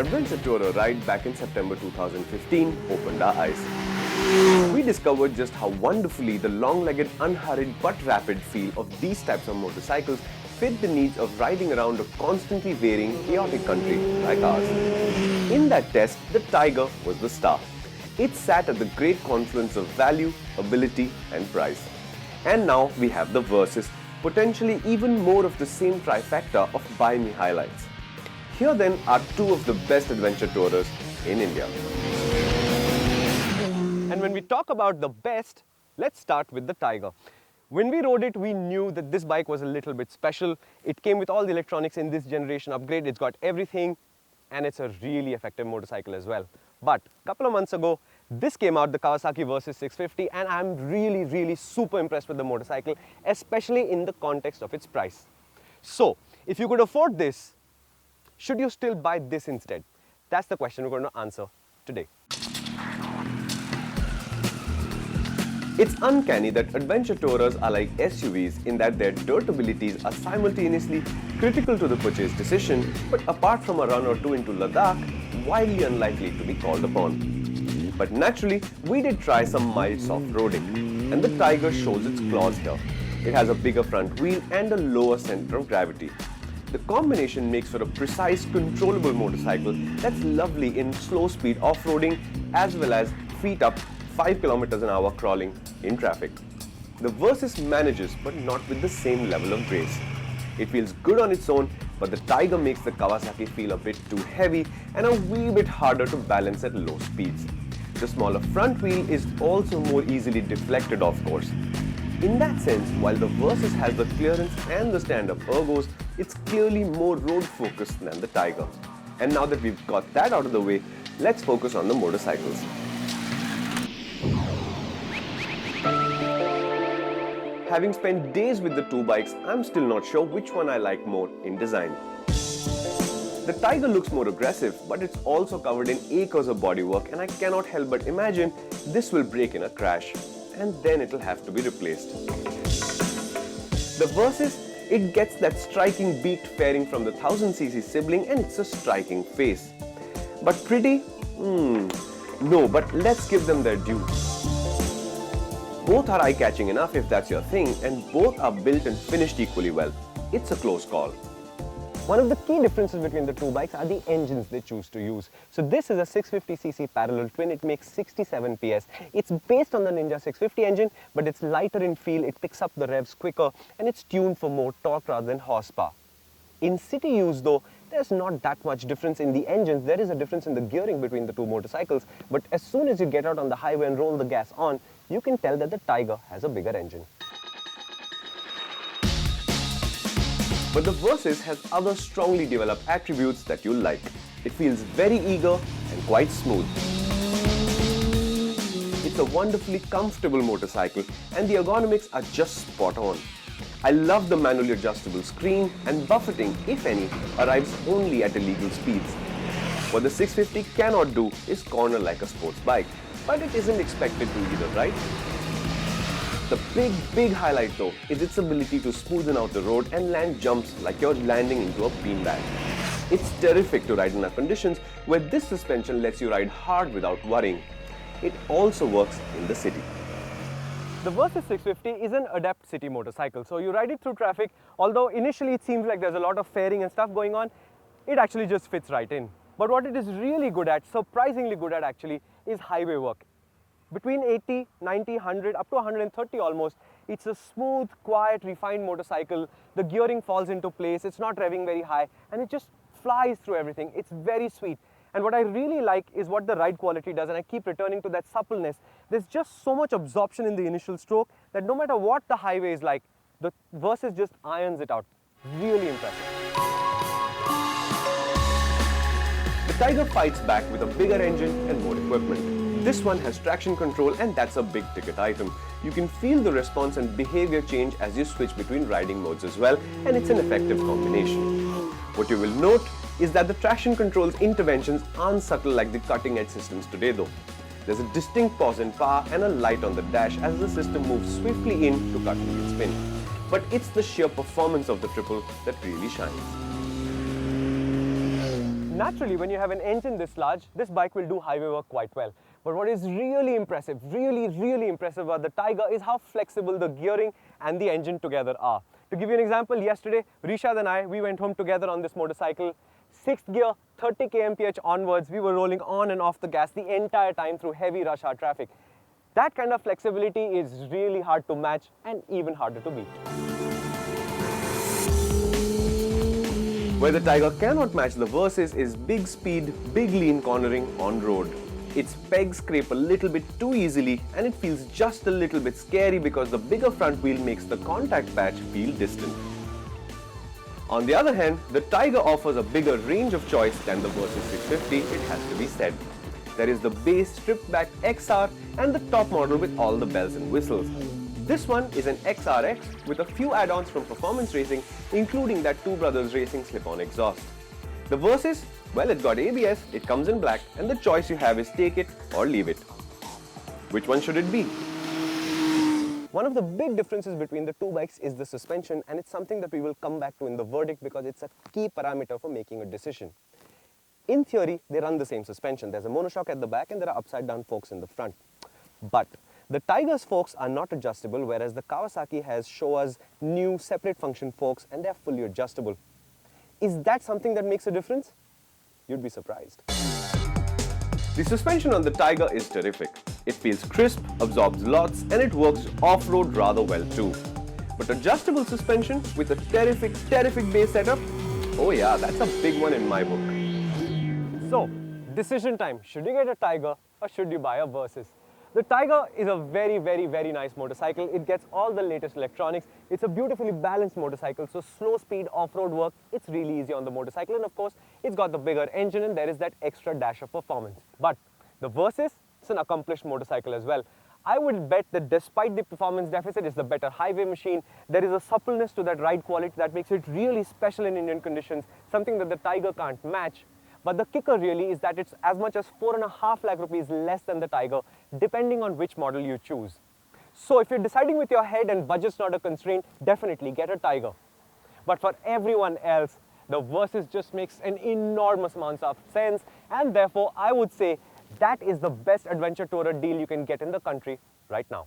adventure tourer ride back in September 2015 opened our eyes. We discovered just how wonderfully the long-legged, unhurried but rapid feel of these types of motorcycles fit the needs of riding around a constantly varying, chaotic country like ours. In that test, the Tiger was the star. It sat at the great confluence of value, ability and price. And now we have the Versys, potentially even more of the same trifecta of buy me highlights. Here then are two of the best adventure tourers in India. And when we talk about the best, let's start with the Tiger. When we rode it, we knew that this bike was a little bit special. It came with all the electronics in this generation upgrade. It's got everything, and it's a really effective motorcycle as well. But a couple of months ago, this came out, the Kawasaki Versys 650, and I'm really super impressed with the motorcycle, especially in the context of its price. So, if you could afford this, should you still buy this instead? That's the question we're going to answer today. It's uncanny that adventure tourers are like SUVs in that their dirt abilities are simultaneously critical to the purchase decision, but apart from a run or two into Ladakh, wildly unlikely to be called upon. But naturally, we did try some mild soft-roading, and the Tiger shows its claws here. It has a bigger front wheel and a lower center of gravity. The combination makes for a precise, controllable motorcycle that's lovely in slow-speed off-roading as well as feet up 5 kilometers an hour crawling in traffic. The Versys manages, but not with the same level of grace. It feels good on its own, but the Tiger makes the Kawasaki feel a bit too heavy and a wee bit harder to balance at low speeds. The smaller front wheel is also more easily deflected, of course. In that sense, while the Versys has the clearance and the stand-up ergos, it's clearly more road-focused than the Tiger. And now that we've got that out of the way, let's focus on the motorcycles. Having spent days with the two bikes, I'm still not sure which one I like more in design. The Tiger looks more aggressive, but it's also covered in acres of bodywork, and I cannot help but imagine this will break in a crash, and then it'll have to be replaced. The Versys, it gets that striking beaked fairing from the 1000cc sibling, and it's a striking face. But pretty? No, but let's give them their due. Both are eye-catching enough if that's your thing, and both are built and finished equally well. It's a close call. One of the key differences between the two bikes are the engines they choose to use. So this is a 650cc parallel twin. It makes 67 PS. It's based on the Ninja 650 engine, but it's lighter in feel, it picks up the revs quicker, and it's tuned for more torque rather than horsepower. In city use though, there's not that much difference in the engines. There is a difference in the gearing between the two motorcycles, but as soon as you get out on the highway and roll the gas on, you can tell that the Tiger has a bigger engine. But the Versys has other strongly developed attributes that you'll like. It feels very eager and quite smooth. It's a wonderfully comfortable motorcycle, and the ergonomics are just spot on. I love the manually adjustable screen, and buffeting, if any, arrives only at illegal speeds. What the 650 cannot do is corner like a sports bike, but it isn't expected to either, right? The big highlight though is its ability to smoothen out the road and land jumps like you're landing into a beanbag. It's terrific to ride in our conditions where this suspension lets you ride hard without worrying. It also works in the city. The Versys 650 is an adept city motorcycle, so you ride it through traffic. Although initially it seems like there's a lot of fairing and stuff going on, it actually just fits right in. But what it is really good at, surprisingly good at actually, is highway work. Between 80, 90, 100, up to 130 almost, it's a smooth, quiet, refined motorcycle. The gearing falls into place, it's not revving very high, and it just flies through everything. It's very sweet. And what I really like is what the ride quality does, and I keep returning to that suppleness. There's just so much absorption in the initial stroke that no matter what the highway is like, the Versys just irons it out. Really impressive. The Tiger fights back with a bigger engine and more equipment. This one has traction control, and that's a big ticket item. You can feel the response and behavior change as you switch between riding modes as well, and it's an effective combination. What you will note is that the traction control's interventions aren't subtle like the cutting-edge systems today though. There's a distinct pause in power and a light on the dash as the system moves swiftly in to cut wheel spin. But it's the sheer performance of the triple that really shines. Naturally, when you have an engine this large, this bike will do highway work quite well. But what is really impressive, really impressive about the Tiger is how flexible the gearing and the engine together are. To give you an example, yesterday, Rishad and I, we went home together on this motorcycle. 6th gear, 30 kmph onwards, we were rolling on and off the gas the entire time through heavy rush hour traffic. That kind of flexibility is really hard to match and even harder to beat. Where the Tiger cannot match the Versys is big speed, big lean cornering on road. Its pegs scrape a little bit too easily and it feels just a little bit scary because the bigger front wheel makes the contact patch feel distant. On the other hand, the Tiger offers a bigger range of choice than the Versys 650, it has to be said. There is the base stripped back XR and the top model with all the bells and whistles. This one is an XRX with a few add-ons from Performance Racing, including that Two Brothers Racing slip-on exhaust. The Versys, well, it's got ABS, it comes in black, and the choice you have is take it or leave it. Which one should it be? One of the big differences between the two bikes is the suspension, and it's something that we will come back to in the verdict because it's a key parameter for making a decision. In theory, they run the same suspension. There's a monoshock at the back and there are upside-down forks in the front. But the Tiger's forks are not adjustable, whereas the Kawasaki has Showa's new separate function forks and they're fully adjustable. Is that something that makes a difference? You'd be surprised. The suspension on the Tiger is terrific. It feels crisp, absorbs lots, and it works off-road rather well too. But adjustable suspension with a terrific base setup? Oh yeah, that's a big one in my book. So, decision time. Should you get a Tiger or should you buy a Versys? The Tiger is a very nice motorcycle. It gets all the latest electronics. It's a beautifully balanced motorcycle, so slow speed off-road work, it's really easy on the motorcycle. And of course, it's got the bigger engine and there is that extra dash of performance. But the Versys, it's an accomplished motorcycle as well. I would bet that despite the performance deficit, it's the better highway machine. There is a suppleness to that ride quality that makes it really special in Indian conditions, something that the Tiger can't match. But the kicker really is that it's as much as 4.5 lakh rupees less than the Tiger, depending on which model you choose. So if you're deciding with your head and budget's not a constraint, definitely get a Tiger. But for everyone else, the Versys just makes an enormous amount of sense, and therefore I would say that is the best adventure tourer deal you can get in the country right now.